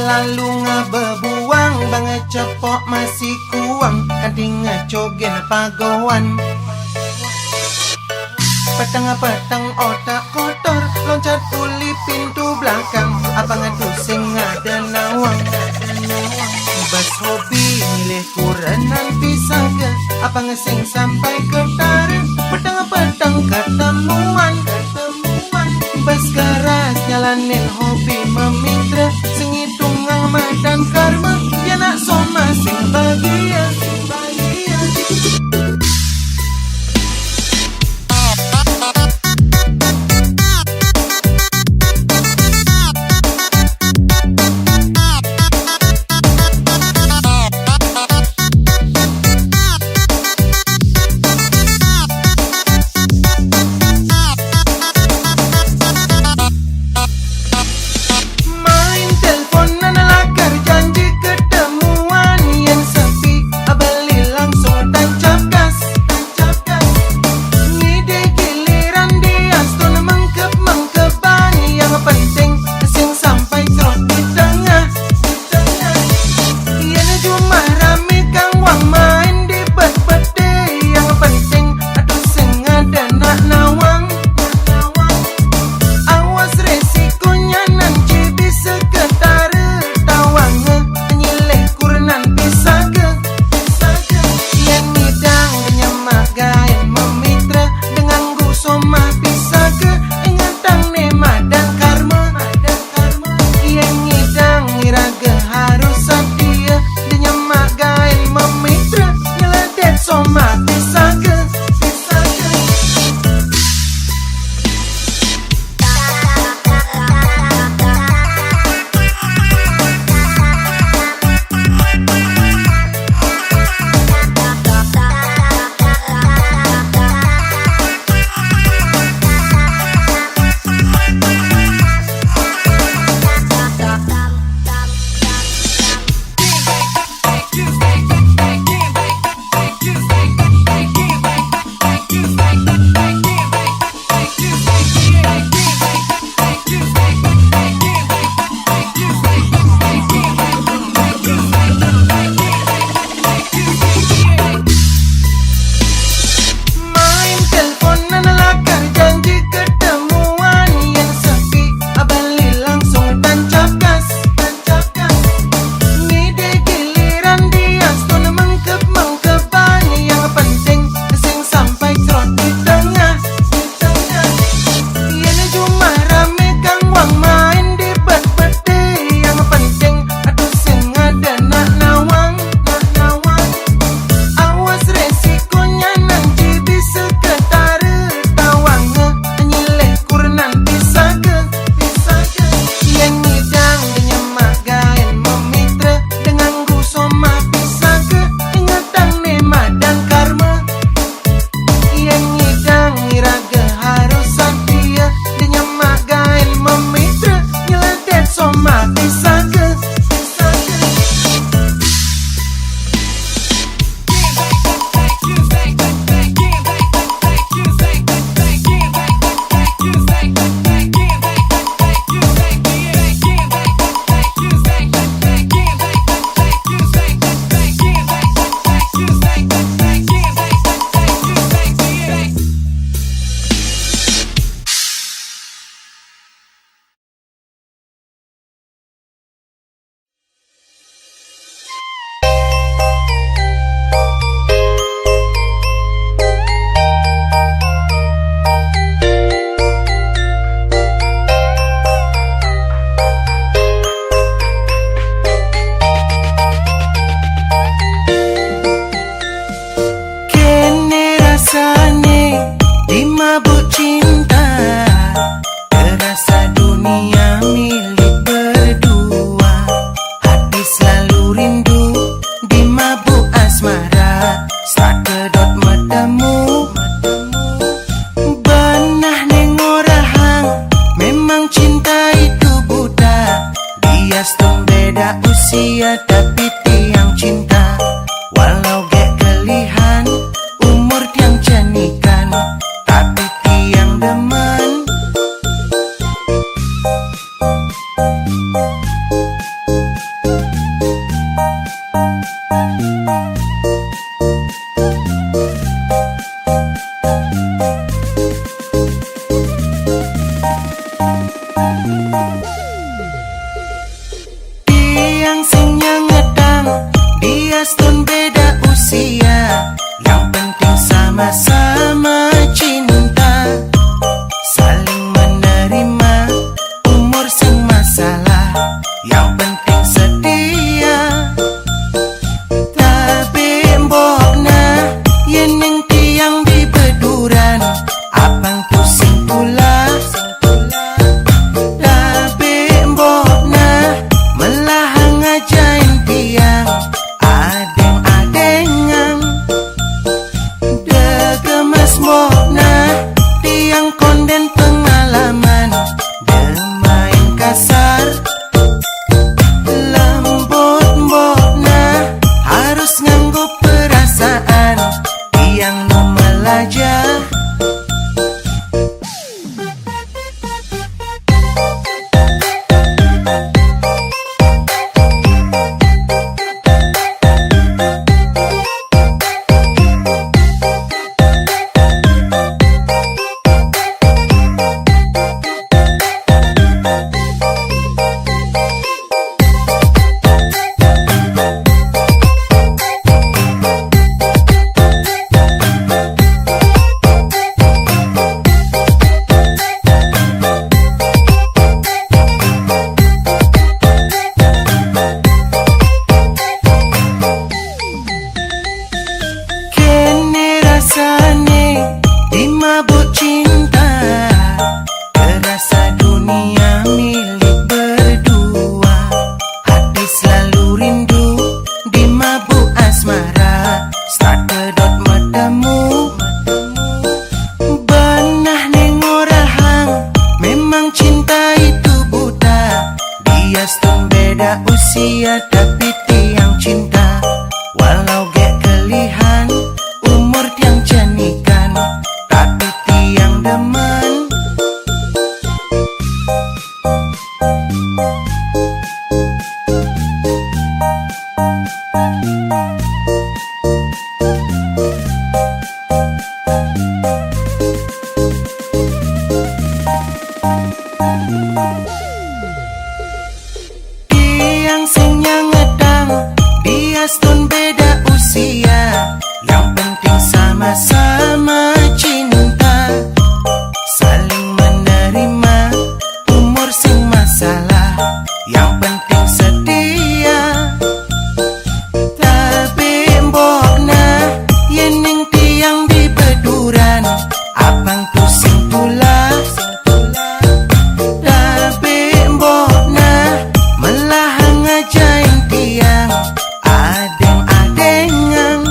selalu ngebebuang, banget cepok masih kuang, kading ngecogen pagowan. Petang-petang otak kotor, loncat uli pintu belakang, abang sing ada nawang. Bas hobi milih kurenan pisang ke, abang sing sampai ke tarik, petang-petang ketemuan. Bas garas nyalanin hobi memitra, sing hitung amal dan karma, dia nak soma sing bahagia. usia tapi tiang cinta. Walau gak kelihan umur tiang janikan, tapi tiang demen. tiang no melajah. Rasane dimabuk cinta, terasa dunia milik berdua. Hati selalu rindu dimabuk asmara, start pedot matamu. Benah nengorahang, memang cinta itu buta. Dia stun beda usia tapi tiang cinta. Walau gak kelihan umur tiang cenikan, tapi tiang demen. Tiang senyang ngedang, dia stun beda usia. Yang penting sama-sama cinta, saling menerima umur sing masalah. Yang penting setia. Tapi mbokna yening tiang di beduran, abang tu sing tulah. Tapi mbokna melahang ngajain tiang adeng-adengang.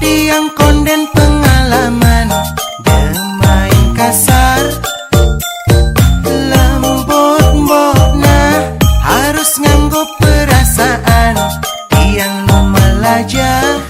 Tiang konden pengalaman, demain kasar lembut mbokna, harus nganggo perasaan. Tiang no melajah.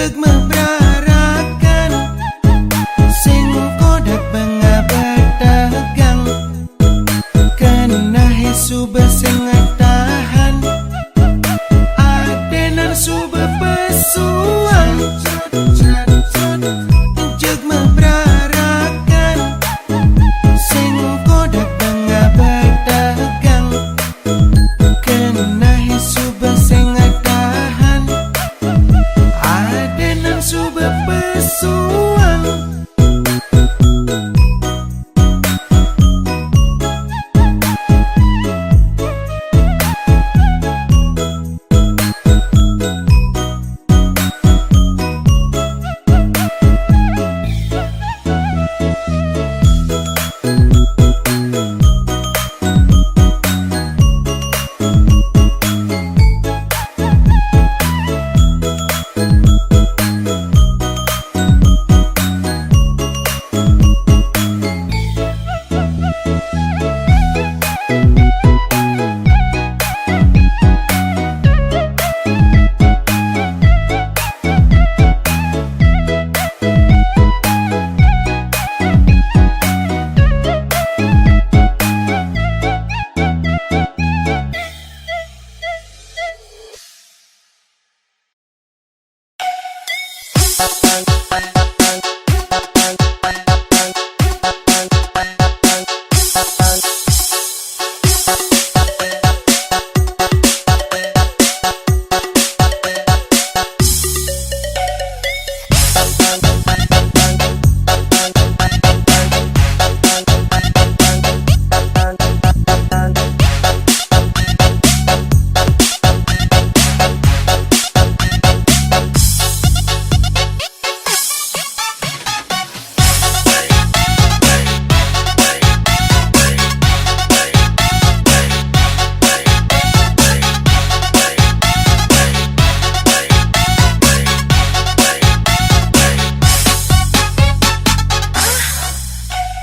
jeg mebrarakan sing kodak benga berdagang kena hesu beseng tahan adenan sube pesuang jeg mebrarakan sing kodak benga berdagang kena hesu beseng tahan adenan sube pesuang.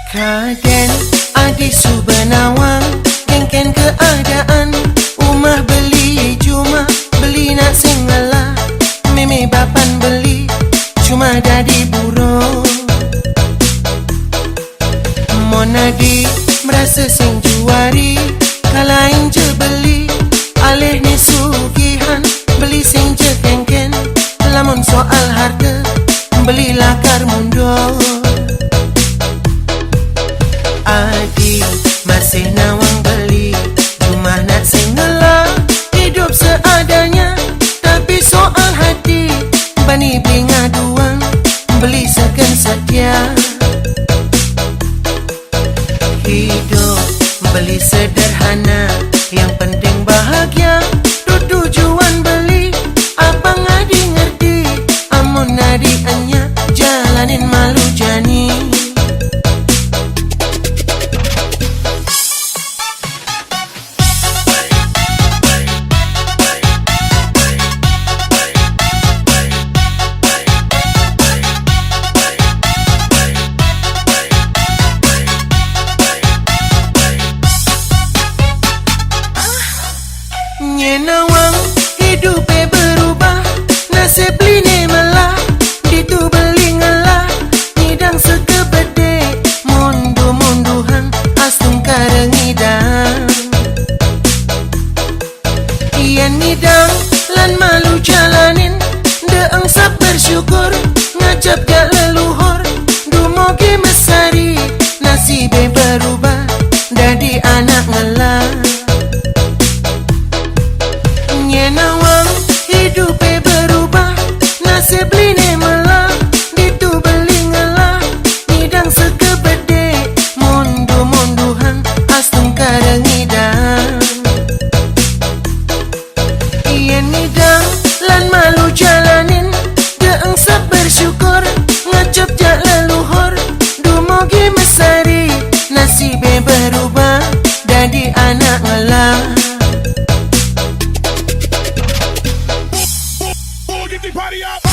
Kaden adik subenawang kengken keadaan umah beli cuma beli nak singala meme bapan beli cuma dadi buro monadi merasa sing juari kalain je beli alih ni sugihan beli sing je kengken lamun soal harga beli lakar mundur. Adik masih nawang beli cuma nak singela hidup seadanya tapi soal hati bani beli ngaduang beli seken setia hidup beli sederhana yang penting bahagia tu tujuan beli apa ngadi ngerti amun nadi anya jalanin malu jani. Nyenawang hidupe berubah nasib line melah ditu beli ngalah ngidang sekebede mundu-munduhan astung karengidang iyan ngidang lan malu jalanin deeng sab bersyukur ngajab gak leluhur dumoge mesari nasibe berubah dadi anak ngelah. Nyenawang hidupe berubah nasib line melah ditu beli ngalah ngidang sekebede mundu-munduhan astung karengidang iyan ngidang lan malu jalanin deeng sab bersyukur ngajab jak leluhur dumoge mesari nasibe berubah dadi anak ngelah. Party up.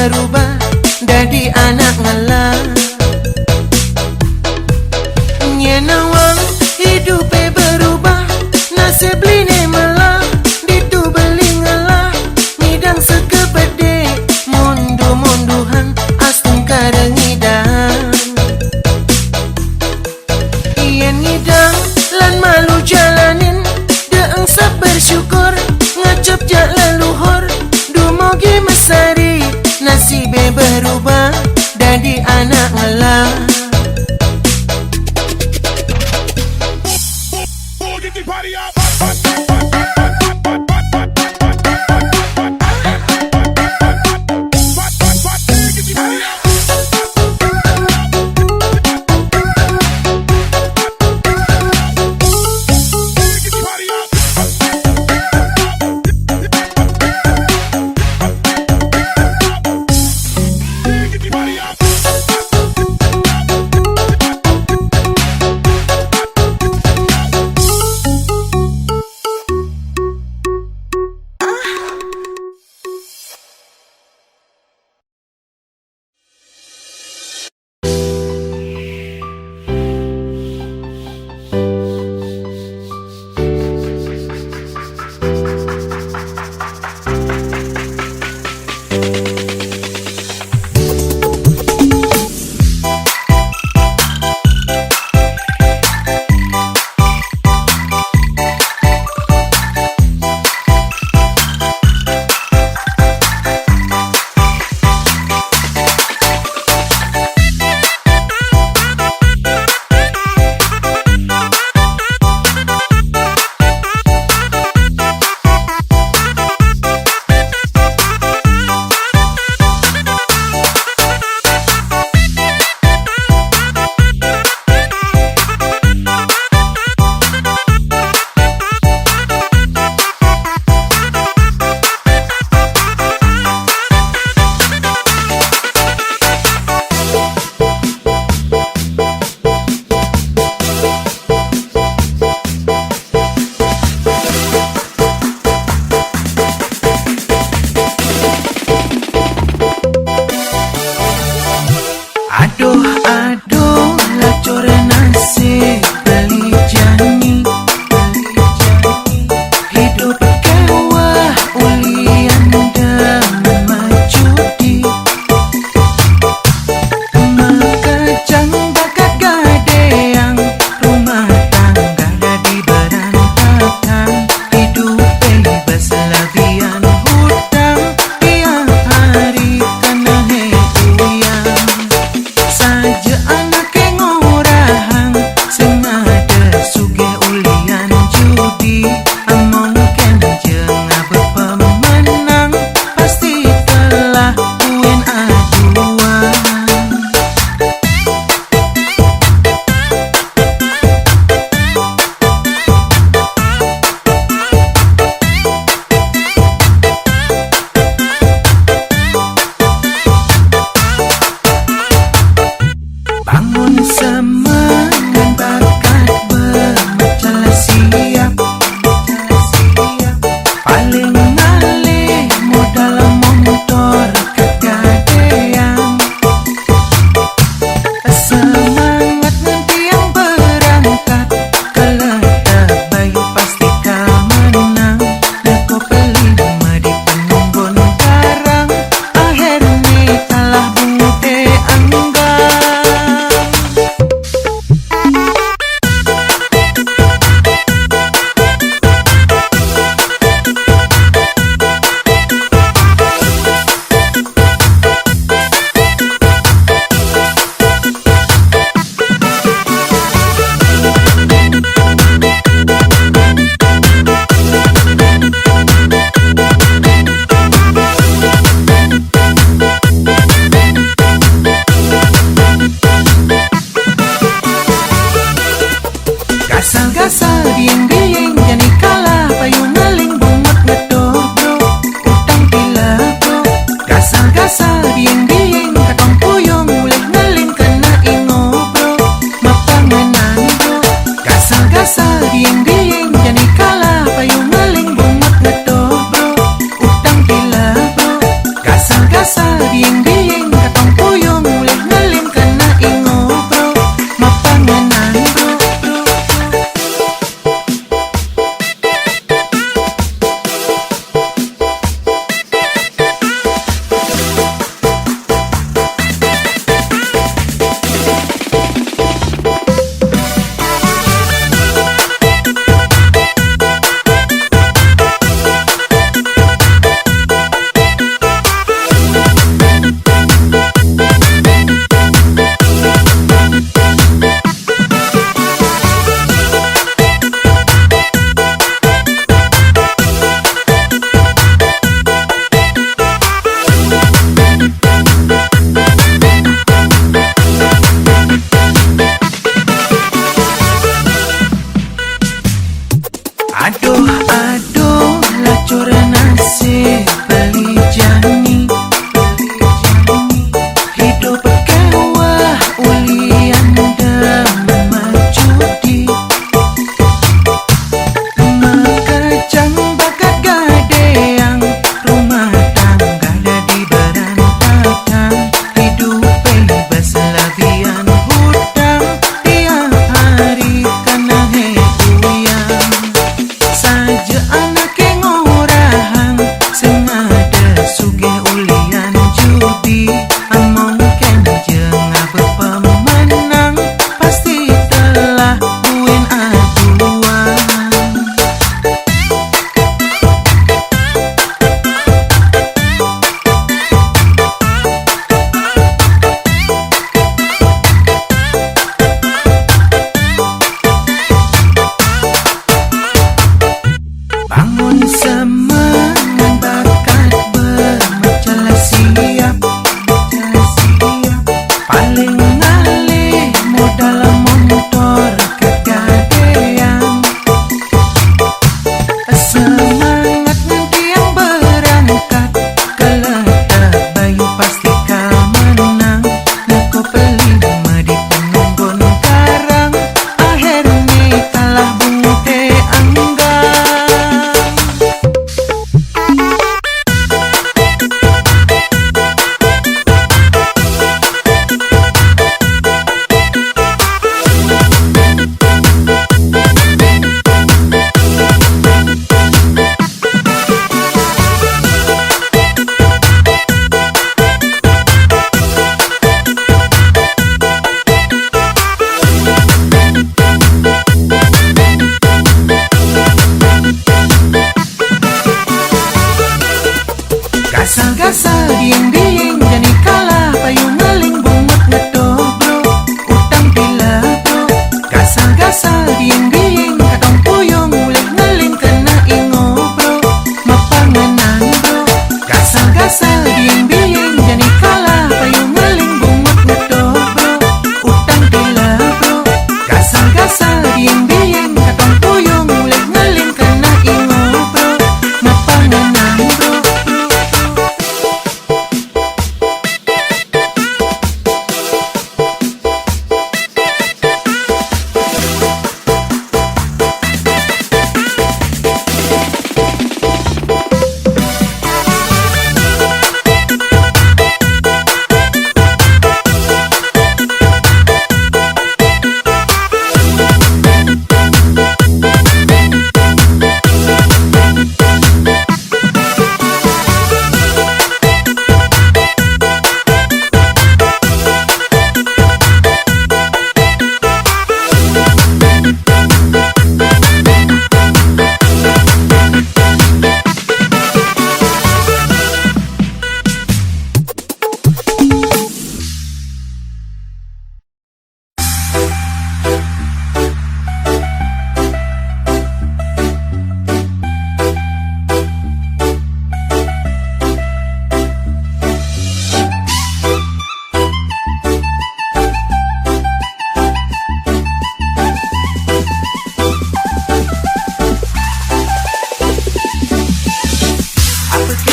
berubah jadi anak ngelah. Nyenawang hidupe berubah, nasib line melah, ditu beli ngelah, ngidang sekepede, mundu-munduhan, astun karengidang. Iyan ngidang, lan malu jalanin, deeng sab bersyukur, ngacap jak leluhur, dumogi mesari, nasibe berubah, jadi anak ngelah. Get the party up.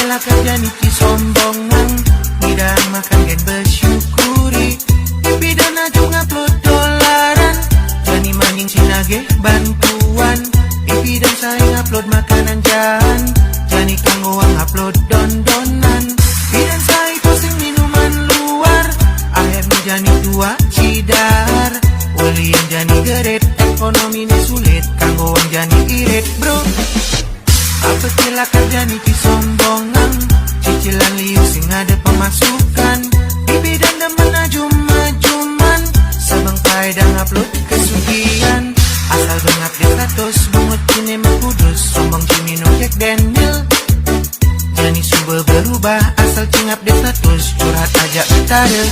kela kerja niki sombongan, tidak makan gen bersyukuri. Bidang najung upload dolaran, jani maning sinage bantuan. Bidang saing upload makanan jahan, jani kanggo ang upload don-donan. Bidang saing posting minuman luar, akhirnya jani dua cidar. Uli yang jani geret, ekonomi ini sulit, kanggo ang jani irit bro. Apa kela kerja niki sombongan, cicilan liu sing ada pemasukan. Bidang demen ajum-ajuman, sabang paedang upload kesugihan. Asal dong update status, bungut kini mengkudus, sombong Jimmy no Jack Daniel. Jani sumber berubah, asal cing update status, curhat aja betade.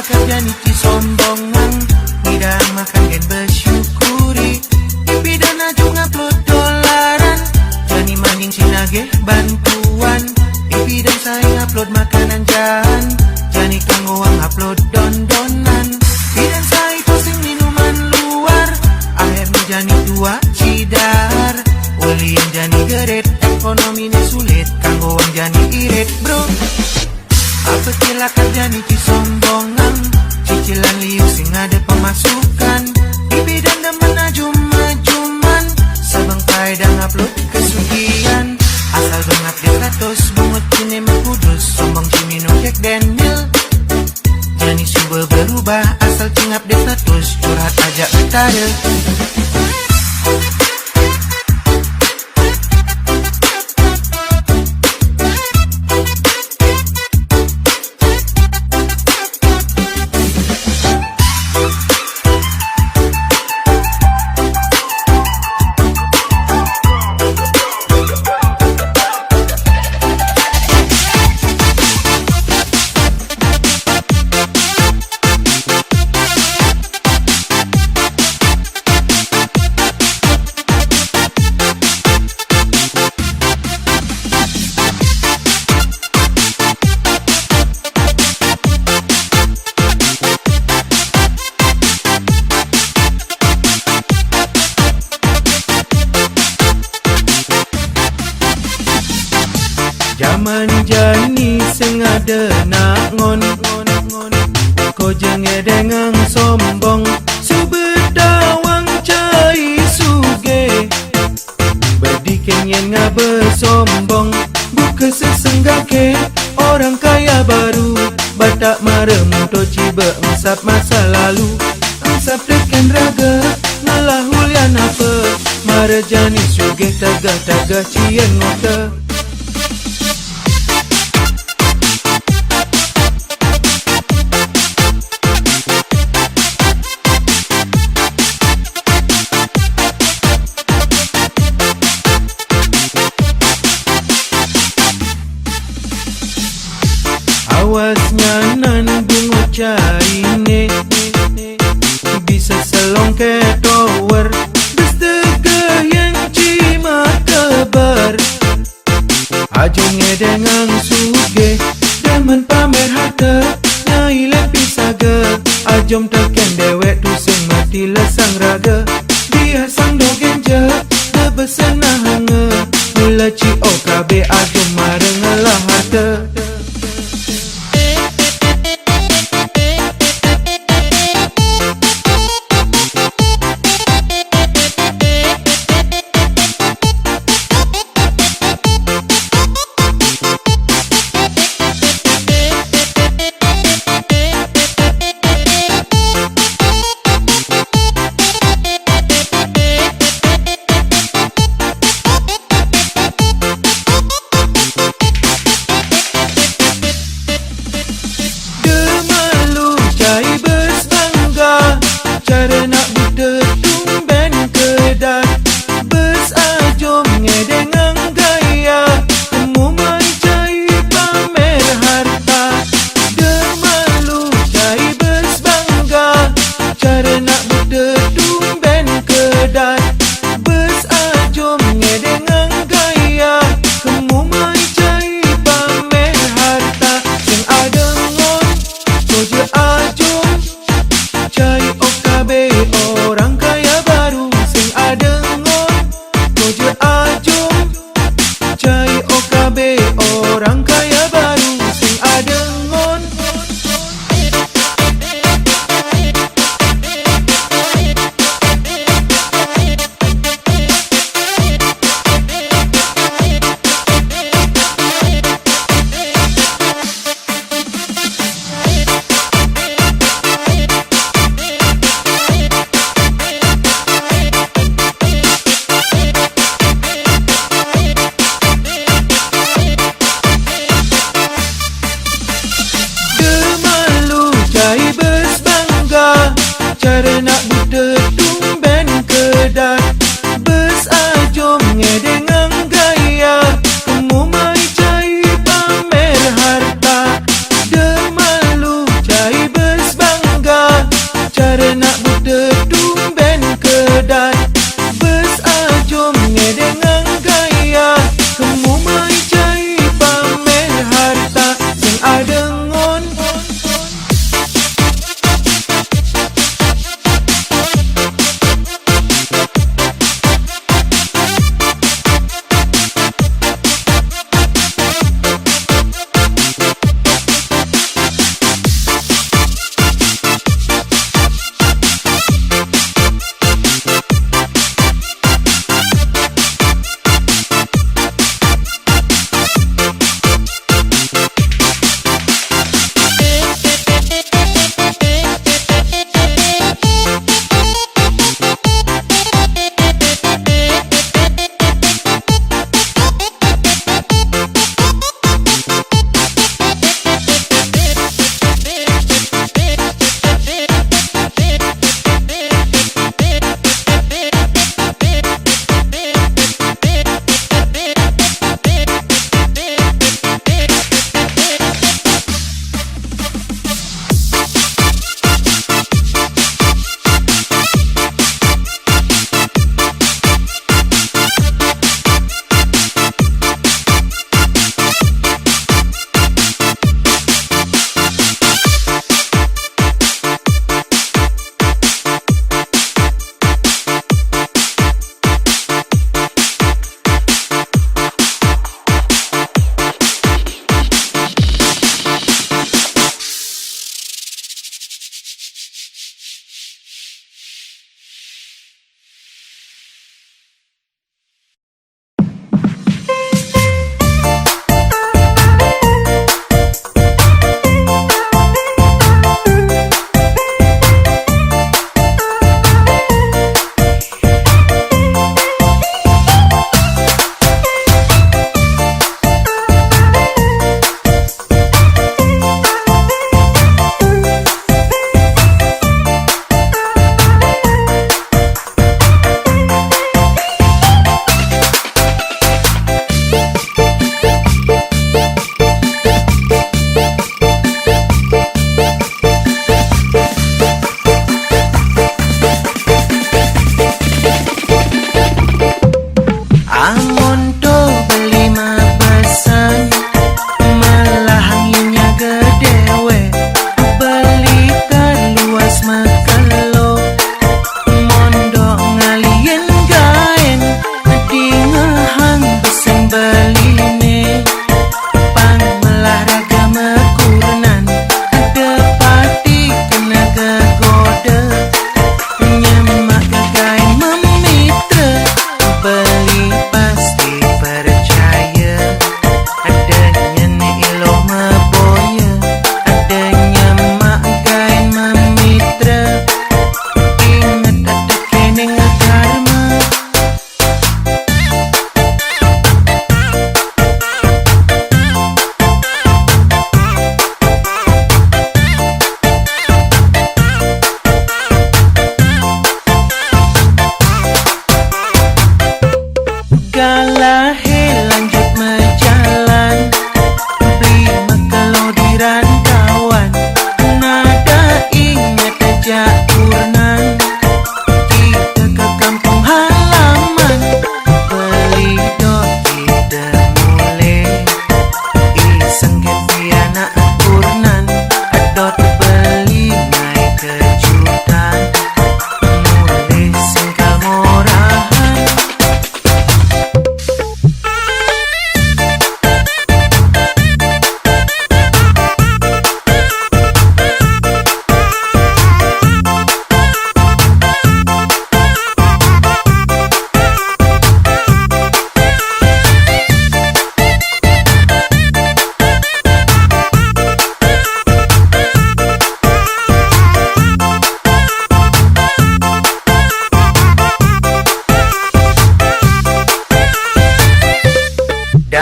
Kerja niki sombongan, tidak makan gen bersyukuri. Bidang najung upload dolaran, jani maning sinage bantuan. Bidang saing upload makanan jahan, jani kanggo ang upload don-donan. Bidang saing posting minuman luar, akhirnya jani dua cidar. Uli yang jani geret, ekonomi ini sulit, kanggo ang jani irit bro. Apa kela kerja niki sombongan, cicilan liu sing ada pemasukan. Bidang demen ajum-ajuman, sabang paedang upload kesugihan. Asal dong update status, bungut kini mengkudus, sombong Jimmy no Jack Daniel. Jani sumber berubah, asal cing update status, curhat aja betade. Zaman jani sing ada nak ngon, ko jenge dengan sombong, subedawang cai suge. Berdiken yen ngabe sombong, buka sesenggake orang kaya baru. Batak marem toci bengsap masa lalu, engsap teken raga ngalah hulian apa. Mare jani suge tagah-tagah cien ngota. Awasnya nan bunga caine, bisa selongke tower, bestega yang cima tebar. Ajungnya dengan suge, demen pamer harta, nyai lepi saga. Ajom teken dewek tu sing mati lesang raga. Dia sang dogen je, debesena hanga. Mula ci OKB ajom marengalah harta.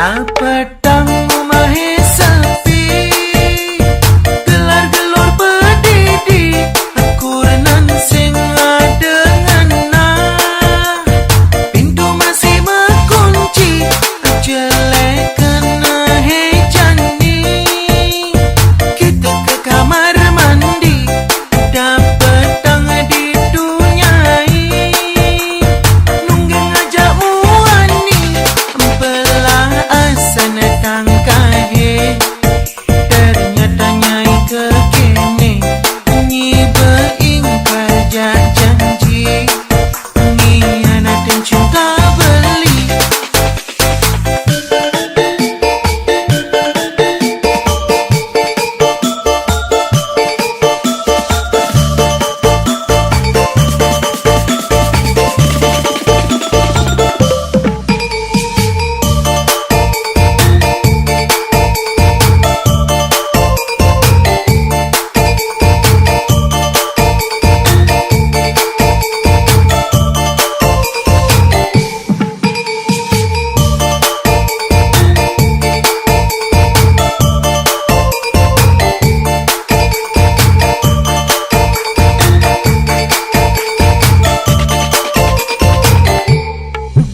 Petang mahe sepi, gelar-gelor berdidi, akurenan sing dengan nah. Pintu masih mengunci, jelek kena hejani. Kita ke kamar mandi, dapat petang di dunyai. Nunggeng ajak muani, belah asan tangkahe. Ternyata nyai kekene, nyi beingkar janji. Ngianatin cinta beli.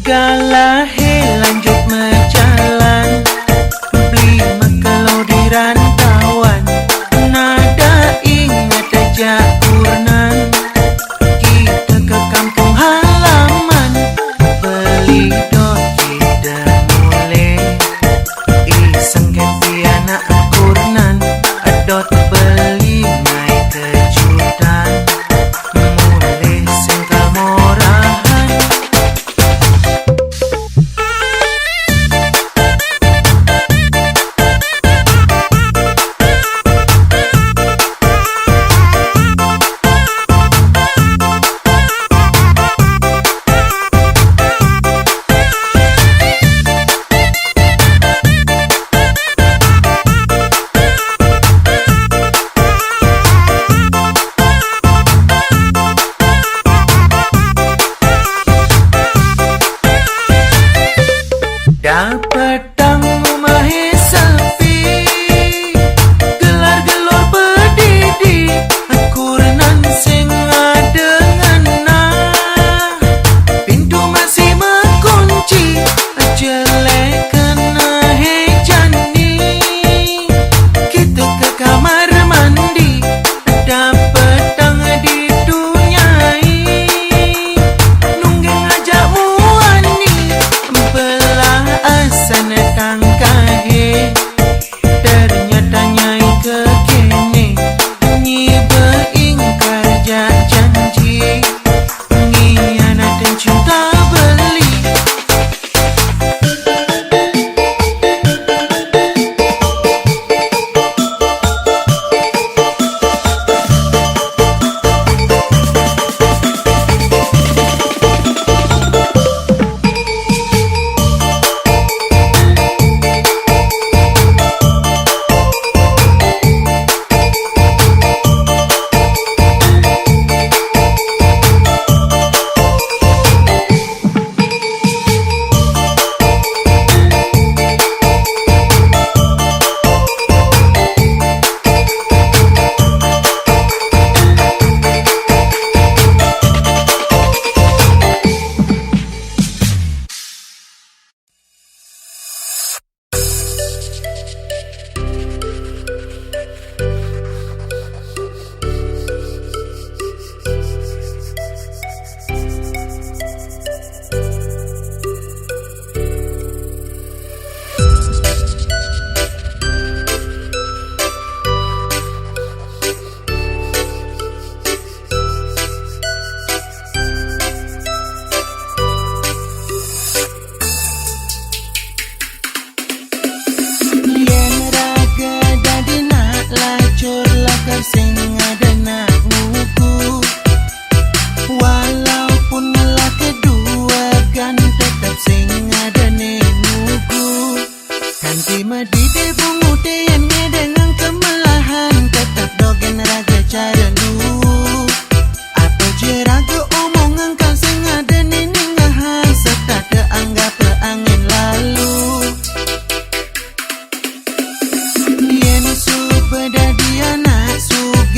Galahe lanjut berjalan, beli makalau di rantauan. Nada ingat aja kurnan, kita ke kampung halaman. Beli doki dan mulai, iseng kepi anak kurnan. Adot beli mai kejutan, mulai singkal morahan.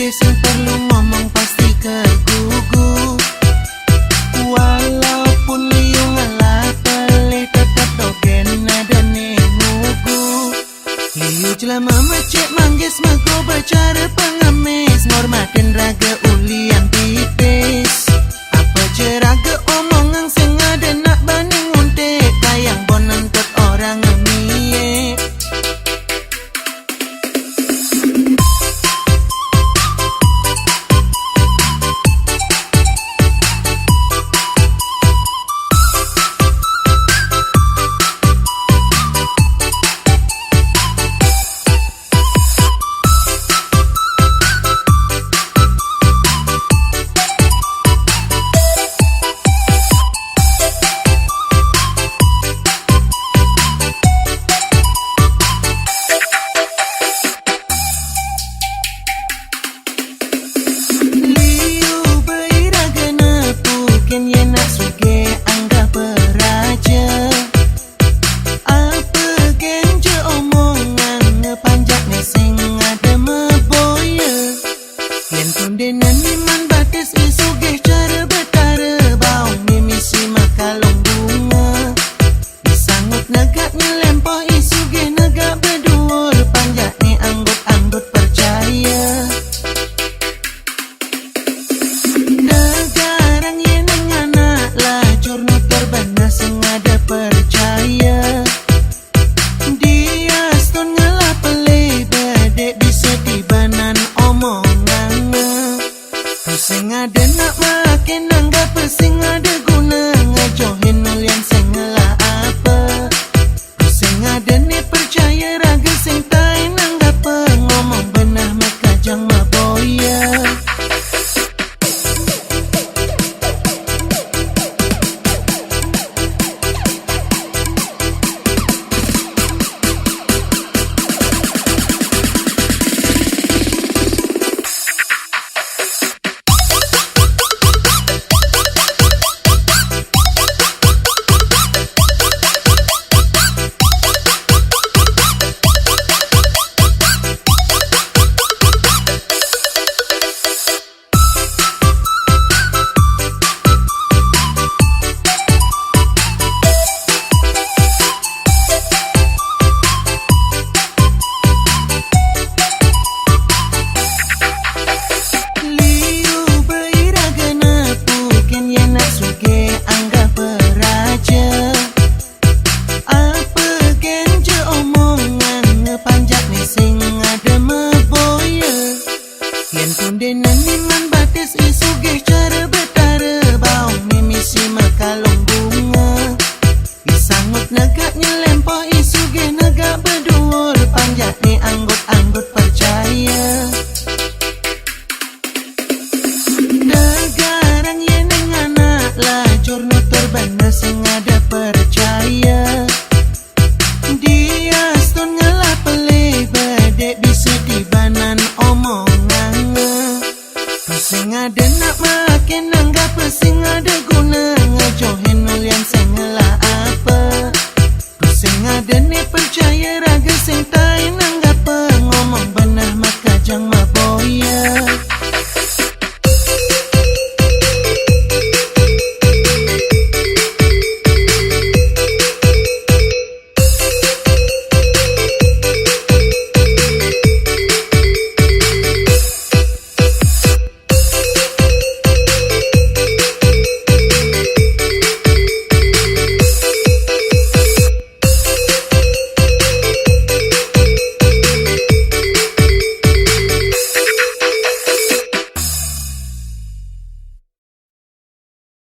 sing perlu ngomong pasti kegugu. Walaupun liu ngalah pelih tetap dogen nada ngugu. Liu jelama macet manggis mago bercara pengemis, ngormatin raga ulian pipis.